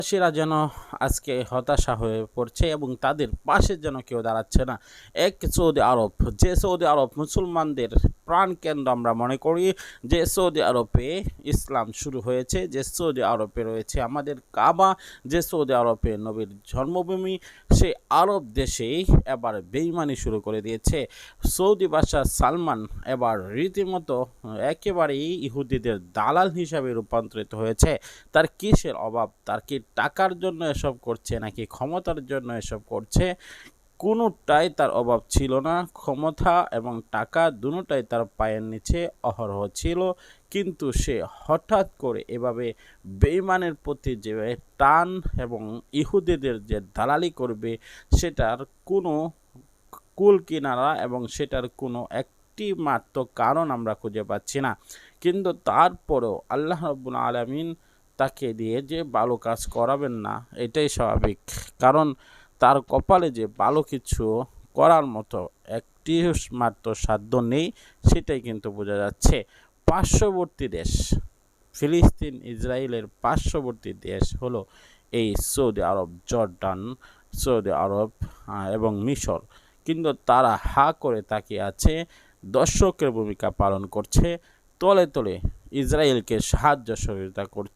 সেরা যেন আজকে হতাশা হয়ে পড়ছে এবং তাদের পাশে যেন কেউ দাঁড়াচ্ছে না। এক সৌদি আরব, যে সৌদি আরব মুসলমানদের প্রাণকেন্দ্র আমরা মনে করি, যে সৌদি আরবে ইসলাম শুরু হয়েছে, যে সৌদি আরবে রয়েছে আমাদের কাবা, যে সৌদি আরবে নবীর জন্মভূমি, সেই আরব দেশেই এবার বেইমানি শুরু করে দিয়েছে। সৌদি বাদশাহ সালমান এবার রীতিমতো একেবারেই ইহুদিদের দালাল হিসাবে রূপান্তরিত হয়েছে। তার কিসের অভাব? তার কি টাকার জন্য এসব করছে নাকি ক্ষমতার জন্য এসব করছে? কোনোটাই তার অভাব ছিল না। ক্ষমতা এবং টাকা দুটোটাই তার পায়ের নিচে অহরহ ছিল, কিন্তু সে হঠাৎ করে এভাবে বেঈমানের প্রতি যে টান এবং ইহুদিদের যে দালালি করবে, সেটার কোনো কুল কিনারা এবং সেটার কোনো একটি মাত্র কারণ আমরা খুঁজে পাচ্ছি না। কিন্তু তারপরেও আল্লাহ রাব্বুল আলামিন তাকে দিয়ে যে ভালো কাজ করাবেন না, এটাই স্বাভাবিক। কারণ তার কপালে যে ভালো কিছু করার মতো একটি মাত্র সাধ্য নেই, সেটাই কিন্তু বোঝা যাচ্ছে। পার্শ্ববর্তী দেশ ফিলিস্তিন, ইসরায়েলের পার্শ্ববর্তী দেশ হলো এই সৌদি আরব, জর্ডান, সৌদি আরব এবং মিশর। কিন্তু তারা হা করে তাকিয়ে আছে, দর্শকের ভূমিকা পালন করছে, তলে তলে ইসরায়েলকে সাহায্য সহযোগিতা করছে।